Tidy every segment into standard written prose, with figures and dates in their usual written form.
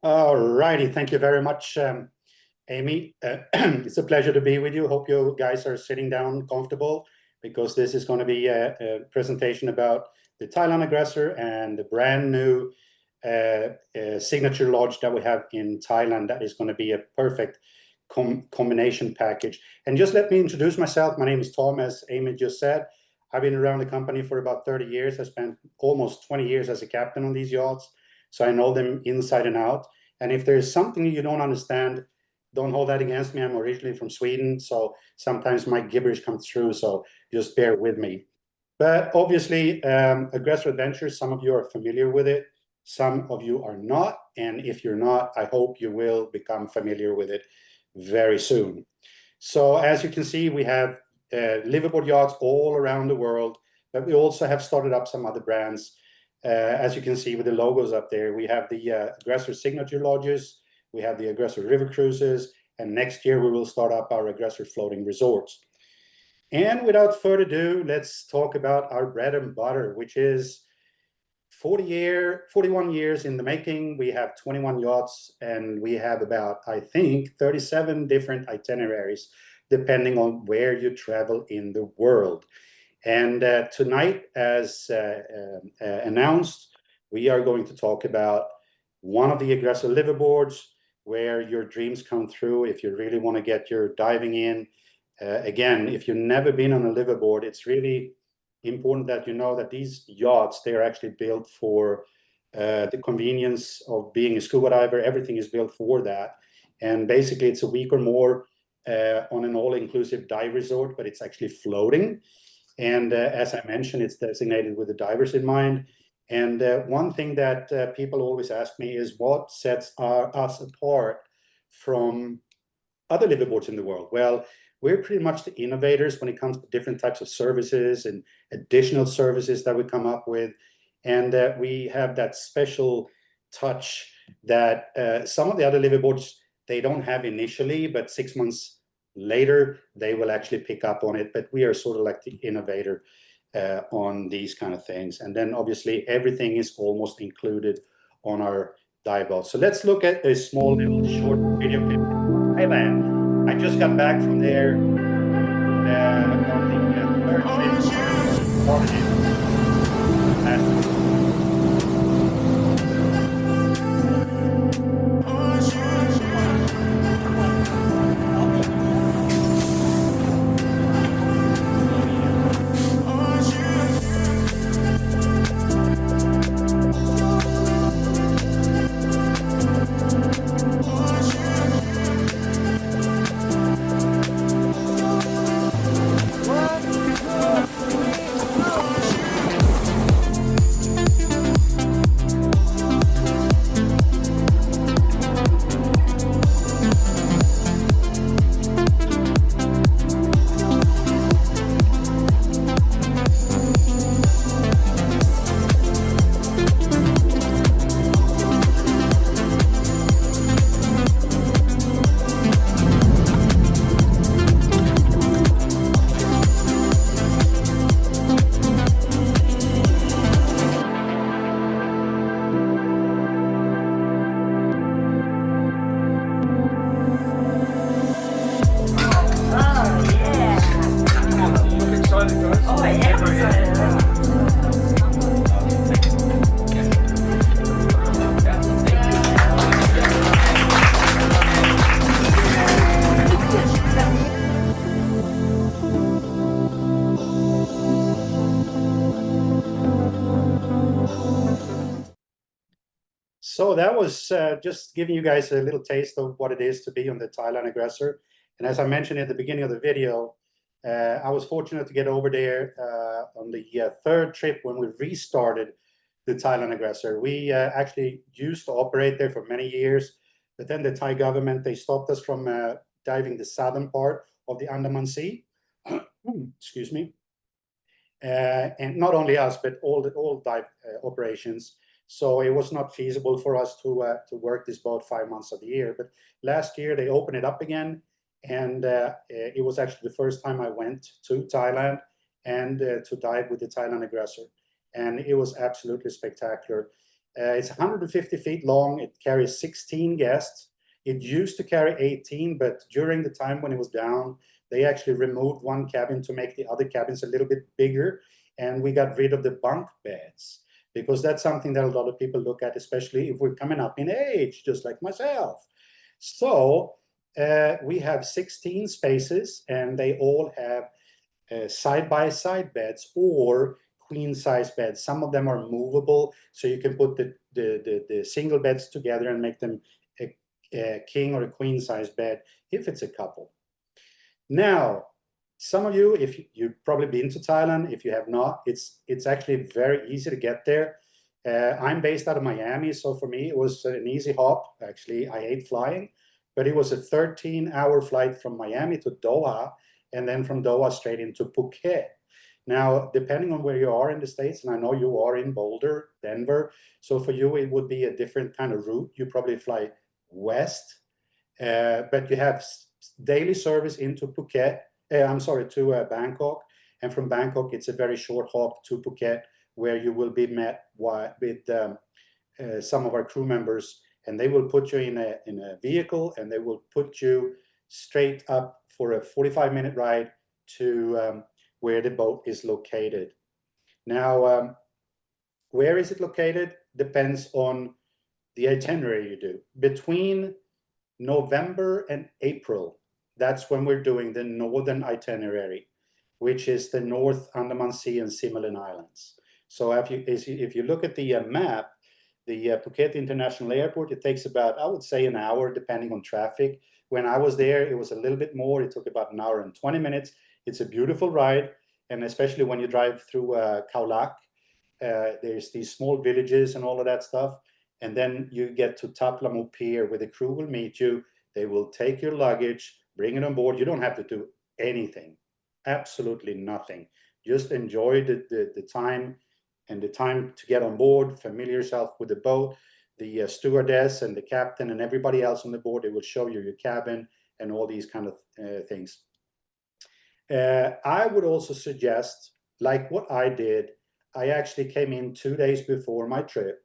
All righty, thank you very much, Amy. It's a pleasure to be with you. Hope you guys are sitting down comfortable because this is going to be a presentation about the Thailand Aggressor and the brand new signature lodge that we have in Thailand. That is going to be a perfect combination package. And just let me introduce myself. My name is Tom, as Amy just said. I've been around the company for about 30 years. I spent almost 20 years as a captain on these yachts, so I know them inside and out. And if there's something you don't understand, don't hold that against me. I'm originally from Sweden, so sometimes my gibberish comes through, so just bear with me. But obviously, Aggressor Adventures, some of you are familiar with it, some of you are not. And if you're not, I hope you will become familiar with it very soon. So as you can see, we have liveaboard yachts all around the world, but we also have started up some other brands. As you can see with the logos up there, we have the Aggressor Signature Lodges, we have the Aggressor River Cruises, and next year we will start up our Aggressor Floating Resorts. And without further ado, let's talk about our bread and butter, which is 41 years in the making. We have 21 yachts, and we have about, I think, 37 different itineraries, depending on where you travel in the world. And tonight, as announced, we are going to talk about one of the Aggressor liveaboards, where your dreams come through if you really want to get your diving in. Again, if you've never been on a liveaboard, it's really important that you know that these yachts, they are actually built for the convenience of being a scuba diver. Everything is built for that. And basically, it's a week or more on an all-inclusive dive resort, but it's actually floating. And as I mentioned, it's designated with the divers in mind. And one thing that people always ask me is what sets us apart from other liveaboards in the world? Well, we're pretty much the innovators when it comes to different types of services and additional services that we come up with. And we have that special touch that some of the other liveaboards, they don't have initially, but 6 months later, they will actually pick up on it. But we are sort of like the innovator on these kind of things. And then obviously everything is almost included on our dive boat. So let's look at a small little short video clip from Thailand. I just got back from there on the third trip. So that was just giving you guys a little taste of what it is to be on the Thailand Aggressor. And as I mentioned at the beginning of the video, I was fortunate to get over there on the third trip when we restarted the Thailand Aggressor. We actually used to operate there for many years, but then the Thai government, they stopped us from diving the southern part of the Andaman Sea. Excuse me. And not only us, but all dive operations. So it was not feasible for us to work this boat 5 months of the year. But last year they opened it up again, and it was actually the first time I went to Thailand and to dive with the Thailand Aggressor, and it was absolutely spectacular. It's 150 feet long. It carries 16 guests. It used to carry 18, but during the time when it was down, they actually removed one cabin to make the other cabins a little bit bigger, and we got rid of the bunk beds, because that's something that a lot of people look at, especially if we're coming up in age, just like myself. So we have 16 spaces, and they all have side-by-side beds or queen-size beds. Some of them are movable, so you can put the single beds together and make them a king or a queen-size bed if it's a couple. Now, some of you, if you've probably been to Thailand, if you have not, it's actually very easy to get there. I'm based out of Miami, so for me it was an easy hop. Actually, I hate flying, but it was a 13-hour flight from Miami to Doha, and then from Doha straight into Phuket. Now, depending on where you are in the States, and I know you are in Boulder, Denver, so for you it would be a different kind of route. You probably fly west, but you have daily service into Phuket, to Bangkok, and from Bangkok it's a very short hop to Phuket, where you will be met with some of our crew members, and they will put you in a vehicle, and they will put you straight up for a 45-minute ride to where the boat is located. Now, where is it located depends on the itinerary you do. Between November and April, that's when we're doing the northern itinerary, which is the North Andaman Sea and Similin Islands. So if you look at the map, the Phuket International Airport, it takes about, I would say, an hour, depending on traffic. When I was there, it was a little bit more. It took about an hour and 20 minutes. It's a beautiful ride, and especially when you drive through Khao Lak, there's these small villages and all of that stuff. And then you get to Thap Lamu Pier, where the crew will meet you. They will take your luggage, bring it on board. You don't have to do anything, absolutely nothing. Just enjoy the time, and the time to get on board, familiar yourself with the boat. The stewardess and the captain and everybody else on the board, they will show you your cabin and all these kind of things. I would also suggest, like what I did, I actually came in 2 days before my trip,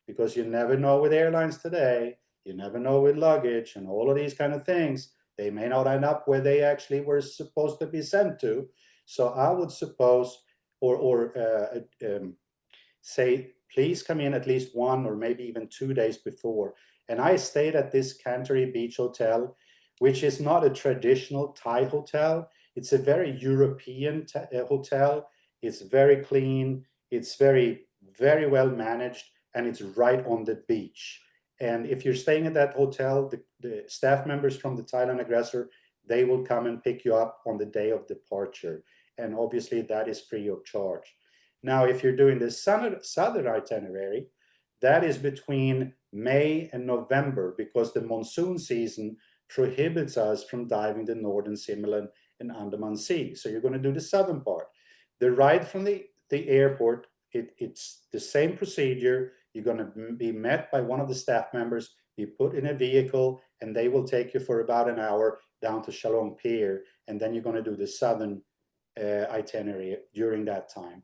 because you never know with airlines today, you never know with luggage and all of these kind of things. They may not end up where they actually were supposed to be sent to. So I would suppose, say, please come in at least 1 or maybe even 2 days before. And I stayed at this Canterbury Beach Hotel, which is not a traditional Thai hotel. It's a very European hotel. It's very clean. It's very, very well managed, and it's right on the beach. And if you're staying at that hotel, the staff members from the Thailand Aggressor, they will come and pick you up on the day of departure. And obviously that is free of charge. Now, if you're doing the southern itinerary, that is between May and November, because the monsoon season prohibits us from diving the northern Similin and Andaman Sea. So you're going to do the southern part. The ride from the airport, it's the same procedure. You're going to be met by one of the staff members, be put in a vehicle, and they will take you for about an hour down to Chalong Pier, and then you're going to do the southern itinerary during that time.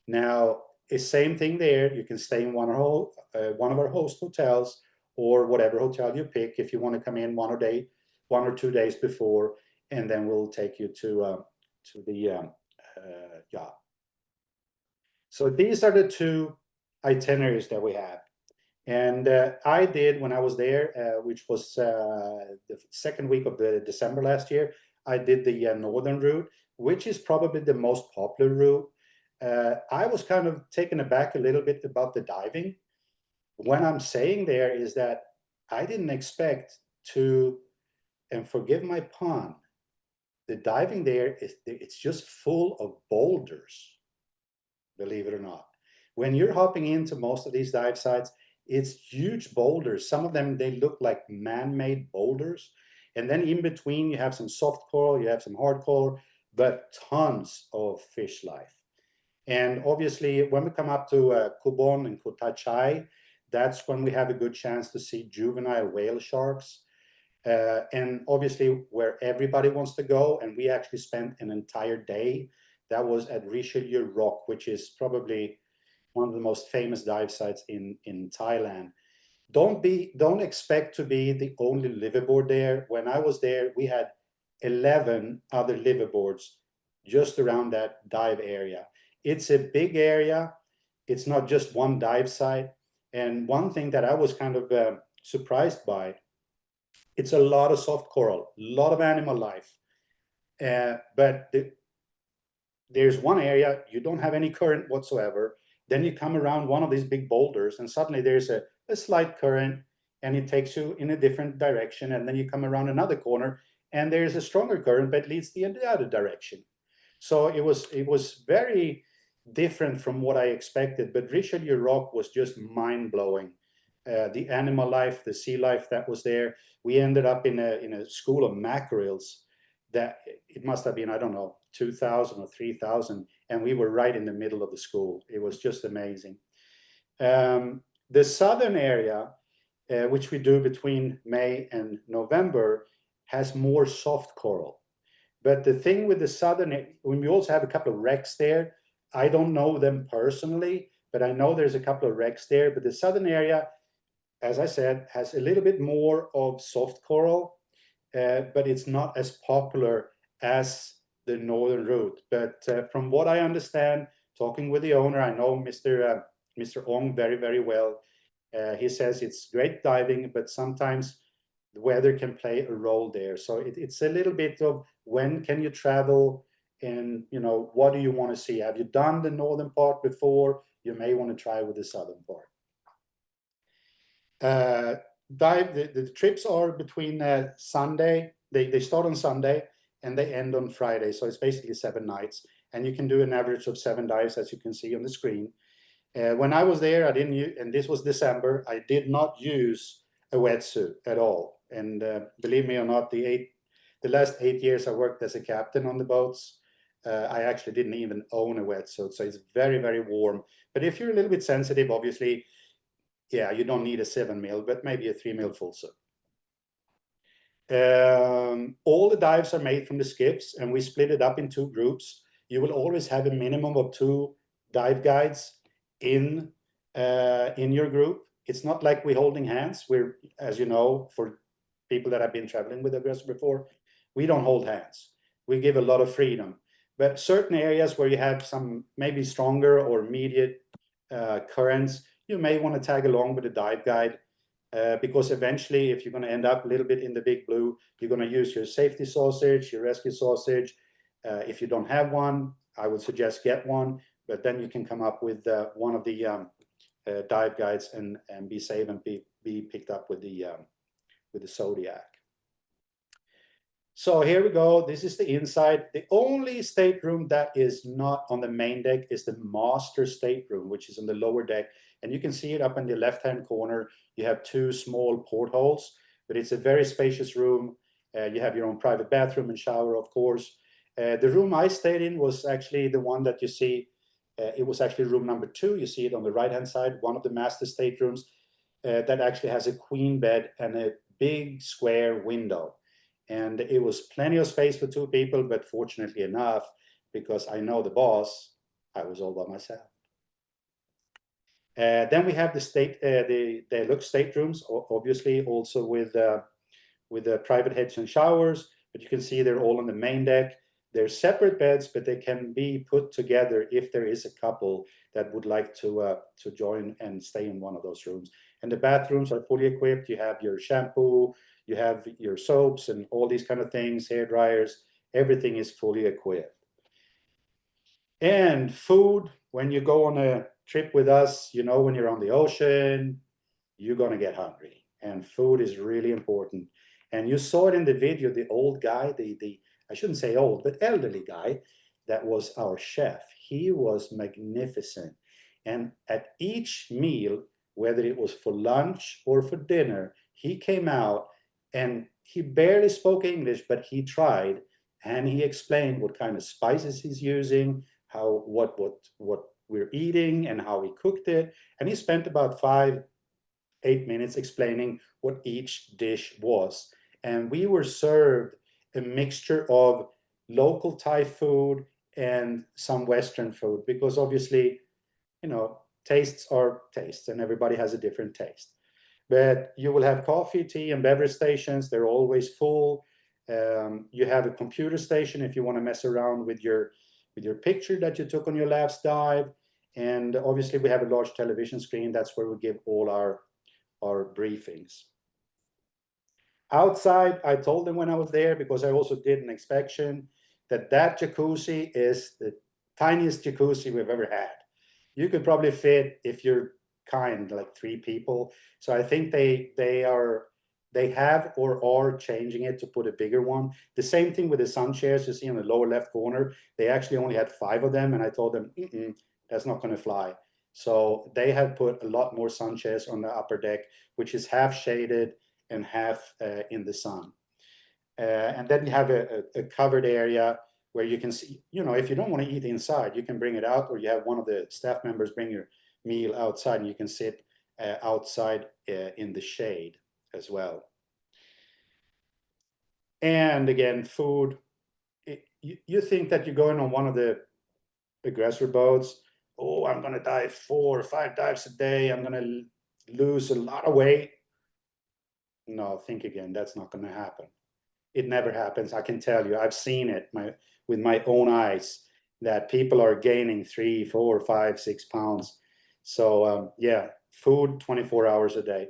Now, it's same thing there. You can stay in one of our host hotels, or whatever hotel you pick, if you want to come in 1 or 2 days before, and then we'll take you to the yacht. So these are the 2 itineraries that we have. And I did, when I was there, which was the second week of December last year, I did the northern route, which is probably the most popular route. I was kind of taken aback a little bit about the diving. What I'm saying there is that I didn't expect to, and forgive my pun, the diving there, it's just full of boulders, believe it or not. When you're hopping into most of these dive sites, it's huge boulders. Some of them, they look like man-made boulders. And then in between, you have some soft coral, you have some hard coral, but tons of fish life. And obviously, when we come up to Kubon and Kuta Chai, that's when we have a good chance to see juvenile whale sharks. And obviously, where everybody wants to go, and we actually spent an entire day, that was at Richelieu Rock, which is probably one of the most famous dive sites in Thailand. Don't expect to be the only liveaboard there. When I was there, we had 11 other liveaboards just around that dive area. It's a big area. It's not just one dive site. And one thing that I was kind of surprised by, it's a lot of soft coral, a lot of animal life. But there's one area you don't have any current whatsoever. Then you come around one of these big boulders, and suddenly there's a slight current, and it takes you in a different direction. And then you come around another corner, and there's a stronger current that leads the other direction. So it was very different from what I expected. But Richelieu Rock was just mind blowing. The animal life, the sea life that was there. We ended up in a school of mackerels that it must have been, I don't know, 2,000 or 3,000, and we were right in the middle of the school. It was just amazing. The southern area, which we do between May and November, has more soft coral. But the thing with the southern, when we also have a couple of wrecks there, I don't know them personally, but I know there's a couple of wrecks there. But the southern area, as I said, has a little bit more of soft coral, but it's not as popular as the northern route. But from what I understand, talking with the owner, I know Mr. Ong very, very well. He says it's great diving, but sometimes the weather can play a role there. So it's a little bit of when can you travel, and what do you want to see? Have you done the northern part before? You may want to try with the southern part. The trips are between Sunday. They start on Sunday and they end on Friday. So it's basically 7 nights, and you can do an average of 7 dives, as you can see on the screen. When I was there, I didn't use, and this was December, I did not use a wetsuit at all. And believe me or not, the last 8 years I worked as a captain on the boats, I actually didn't even own a wetsuit. So it's very, very warm. But if you're a little bit sensitive, obviously, yeah, you don't need a 7 mil, but maybe a 3 mil full suit. All the dives are made from the skiffs, and we split it up in 2 groups. You will always have a minimum of 2 dive guides in your group. It's not like we're holding hands. We're, as you know, for people that have been traveling with Aggressor before, we don't hold hands. We give a lot of freedom. But certain areas where you have some maybe stronger or immediate currents, you may want to tag along with a dive guide, because eventually, if you're going to end up a little bit in the big blue, you're going to use your safety sausage, your rescue sausage. If you don't have one, I would suggest get one, but then you can come up with one of the dive guides and be safe and be picked up with the Zodiac. So here we go. This is the inside. The only stateroom that is not on the main deck is the master stateroom, which is on the lower deck. And you can see it up in the left-hand corner. You have 2 small portholes, but it's a very spacious room. You have your own private bathroom and shower, of course. The room I stayed in was actually the one that you see. It was actually room number 2. You see it on the right-hand side, one of the master staterooms that actually has a queen bed and a big square window. And it was plenty of space for 2 people, but fortunately enough, because I know the boss, I was all by myself. Then we have the deluxe staterooms, obviously also with private heads and showers, but you can see they're all on the main deck. They're separate beds, but they can be put together if there is a couple that would like to join and stay in one of those rooms. And the bathrooms are fully equipped. You have your shampoo, you have your soaps and all these kind of things, hair dryers, everything is fully equipped. And food, when you go on a trip with us, when you're on the ocean, you're going to get hungry. And food is really important. And you saw it in the video, the old guy, I shouldn't say old, but elderly guy, that was our chef. He was magnificent. And at each meal, whether it was for lunch or for dinner, he came out and he barely spoke English, but he tried, and he explained what kind of spices he's using, what we're eating and how he cooked it. And he spent about 5-8 minutes explaining what each dish was. And we were served a mixture of local Thai food and some Western food, because obviously, tastes are tastes, and everybody has a different taste. But you will have coffee, tea, and beverage stations. They're always full. You have a computer station if you want to mess around with your picture that you took on your last dive. And obviously we have a large television screen. That's where we give all our briefings. Outside, I told them when I was there, because I also did an inspection, that jacuzzi is the tiniest jacuzzi we've ever had. You could probably fit, if you're kind, like 3 people. So I think they have or are changing it to put a bigger one. The same thing with the sun chairs you see in the lower left corner. They actually only had 5 of them, and I told them, that's not going to fly. So they have put a lot more sun chairs on the upper deck, which is half shaded and half in the sun. And then you have a covered area where you can see, if you don't want to eat inside, you can bring it out, or you have one of the staff members bring your meal outside, and you can sit outside in the shade as well. And again, food. You think that you're going on one of the Aggressor boats, oh, I'm going to dive 4 or 5 dives a day, I'm going to lose a lot of weight. No, think again, that's not going to happen. It never happens. I can tell you, I've seen it with my own eyes, that people are gaining 3, 4, 5, 6 pounds. So yeah, food 24 hours a day.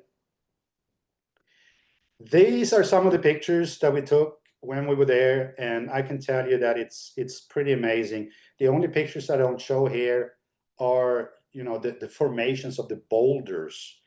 These are some of the pictures that we took when we were there, and I can tell you that it's pretty amazing. The only pictures I don't show here are the formations of the boulders,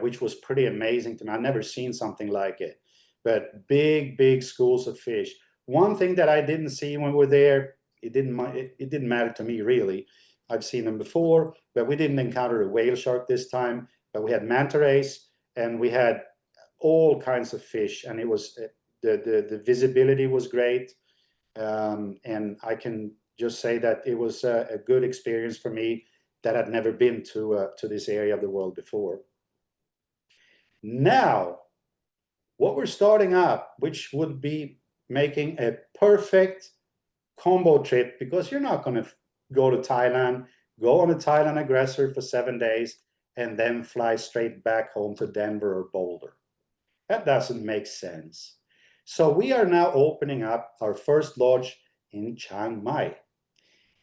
which was pretty amazing to me. I've never seen something like it. But big schools of fish. One thing that I didn't see when we were there, it didn't matter to me really. I've seen them before, but we didn't encounter a whale shark this time. But we had manta rays, and we had all kinds of fish, and it was the visibility was great, and I can just say that it was a good experience for me, that I'd never been to this area of the world before. Now, what we're starting up, which would be making a perfect combo trip, because you're not going to go to Thailand, go on a Thailand Aggressor for 7 days, and then fly straight back home to Denver or Boulder. That doesn't make sense. So we are now opening up our first lodge in Chiang Mai.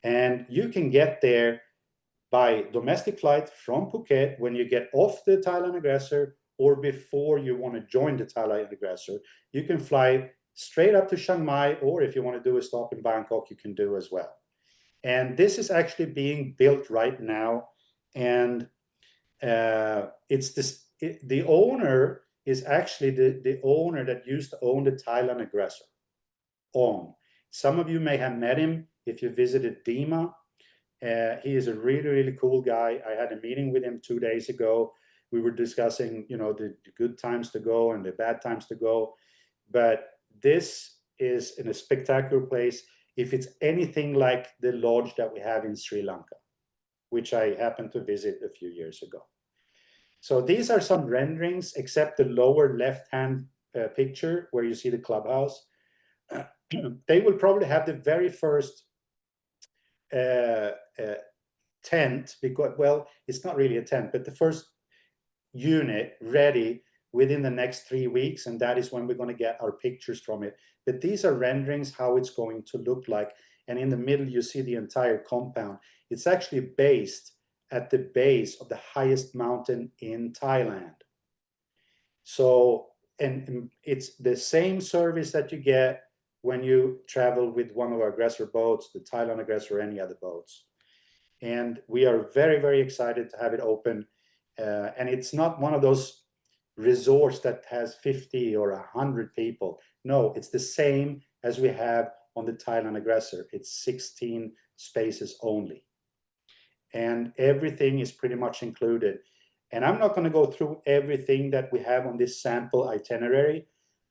And you can get there by domestic flight from Phuket when you get off the Thailand Aggressor, or before you want to join the Thailand Aggressor. You can fly straight up to Chiang Mai, or if you want to do a stop in Bangkok, you can do as well. And this is actually being built right now. And the owner is actually the owner that used to own the Thailand Aggressor. Some of you may have met him if you visited Dima. He is a really cool guy. I had a meeting with him 2 days ago. We were discussing, the good times to go and the bad times to go. But this is in a spectacular place. If it's anything like the lodge that we have in Sri Lanka, which I happened to visit a few years ago. So these are some renderings, except the lower left-hand picture where you see the clubhouse. They will probably have the very first tent, because, well, it's not really a tent, but the first unit ready within the next 3 weeks, and that is when we're going to get our pictures from it. But these are renderings how it's going to look like. And in the middle, you see the entire compound. It's actually based at the base of the highest mountain in Thailand. So, and it's the same service that you get when you travel with one of our Aggressor boats, the Thailand Aggressor, or any other boats. And we are very excited to have it open. And it's not one of those resorts that has 50 or 100 people. No, it's the same as we have on the Thailand Aggressor. It's 16 spaces only. And everything is pretty much included. And I'm not going to go through everything that we have on this sample itinerary,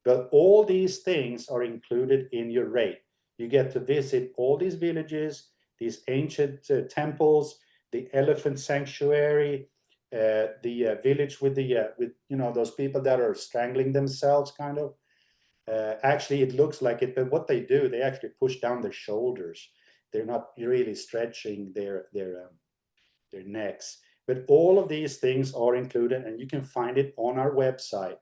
but all these things are included in your rate. You get to visit all these villages, these ancient temples, the elephant sanctuary, the village with those people that are strangling themselves, kind of. Actually, it looks like it, but what they do, they actually push down their shoulders. They're not really stretching their necks. But all of these things are included, and you can find it on our website.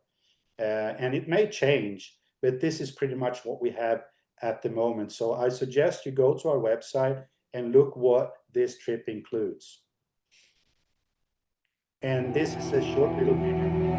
And it may change, but this is pretty much what we have at the moment. So I suggest you go to our website and look what this trip includes. And this is a short little video.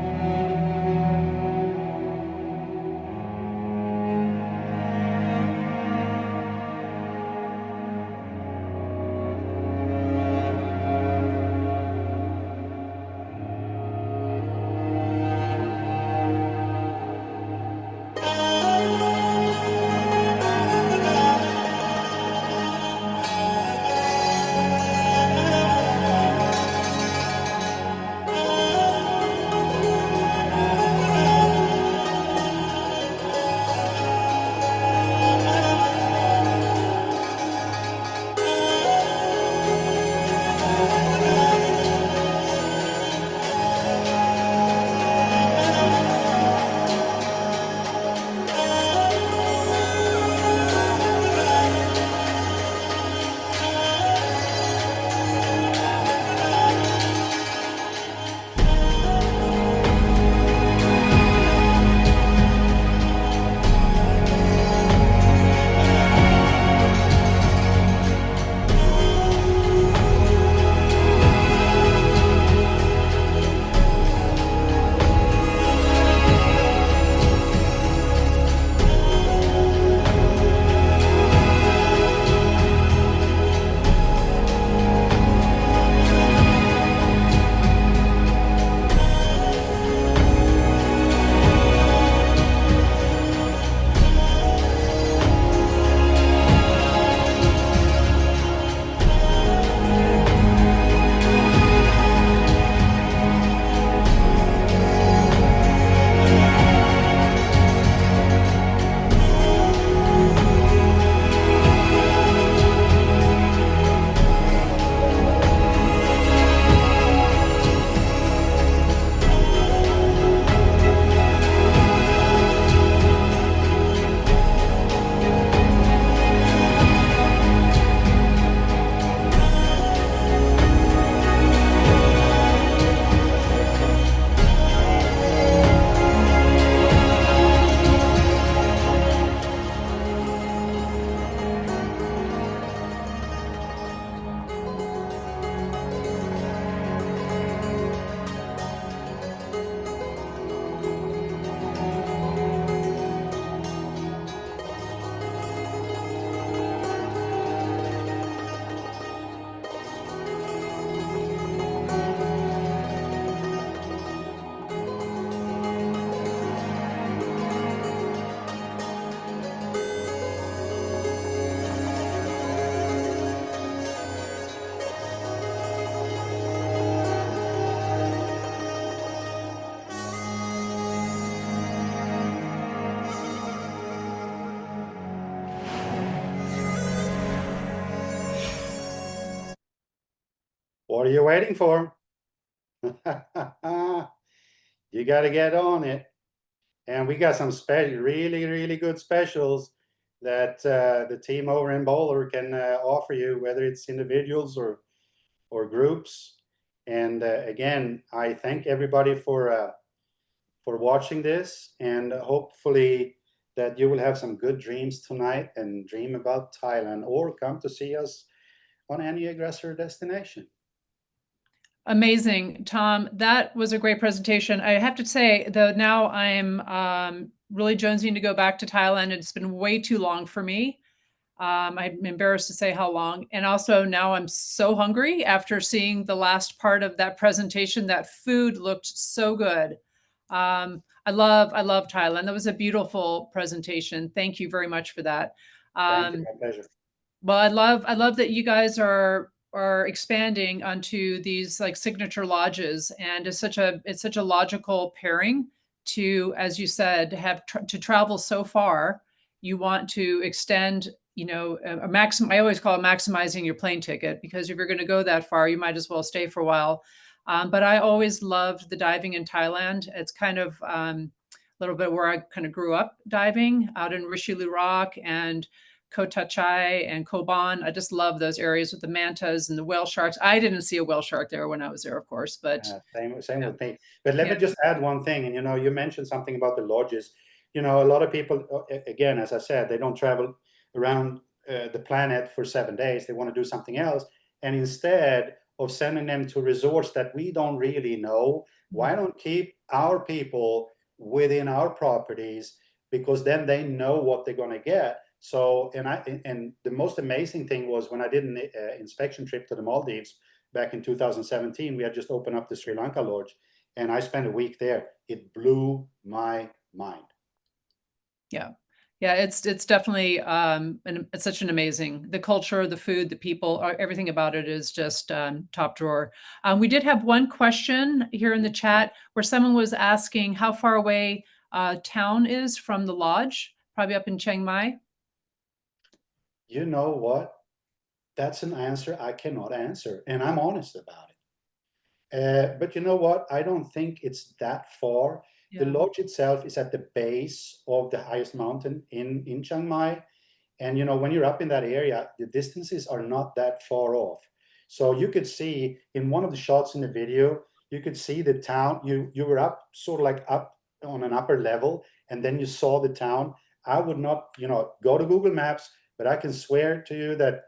What are you waiting for? You got to get on it. And we got some really, really good specials that the team over in Boulder can offer you, whether it's individuals or groups. And again, I thank everybody for watching this, and hopefully that you will have some good dreams tonight and dream about Thailand, or come to see us on any aggressor destination. Amazing, Tom. That was a great presentation. I have to say, though, now I'm really jonesing to go back to Thailand. It's been way too long for me. I'm embarrassed to say how long. And also now I'm so hungry after seeing the last part of that presentation. That food looked so good. I love Thailand. That was a beautiful presentation. Thank you very much for that. Thank you, my pleasure. Well, I love that you guys are expanding onto these like signature lodges, and it's such a logical pairing to, as you said, have to travel so far. You want to extend, you know, a maximum. I always call it maximizing your plane ticket, because if you're going to go that far, you might as well stay for a while. But I always loved the diving in Thailand. It's kind of a little bit where I kind of grew up diving out in Richelieu Rock, and Kotachai and Koban. I just love those areas with the mantas and the whale sharks. I didn't see a whale shark there when I was there, of course, but Same yeah, with me. But let me yeah. just add one thing. And you mentioned something about the lodges. A lot of people, again, as I said, they don't travel around the planet for 7 days. They want to do something else. And instead of sending them to resorts that we don't really know, why don't keep our people within our properties? Because then they know what they're going to get. So, and the most amazing thing was when I did an inspection trip to the Maldives back in 2017. We had just opened up the Sri Lanka Lodge, and I spent a week there. It blew my mind. Yeah. Yeah, it's definitely and it's such an amazing the culture, the food, the people, everything about it is just top drawer. We did have one question here in the chat where someone was asking how far away town is from the lodge, probably up in Chiang Mai. You know what? That's an answer I cannot answer, and I'm honest about it. But you know what? I don't think it's that far. The Yeah. lodge itself is at the base of the highest mountain in Chiang Mai. And when you're up in that area, the distances are not that far off. So you could see in one of the shots in the video, you could see the town. You were up sort of like up on an upper level, and then you saw the town. I would not, go to Google Maps, but I can swear to you that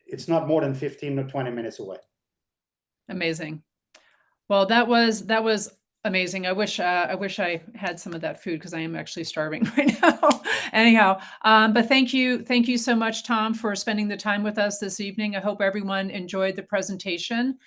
it's not more than 15 or 20 minutes away. Amazing. Well, that was amazing. I wish I had some of that food because I am actually starving right now. Anyhow, but thank you so much, Tom, for spending the time with us this evening. I hope everyone enjoyed the presentation.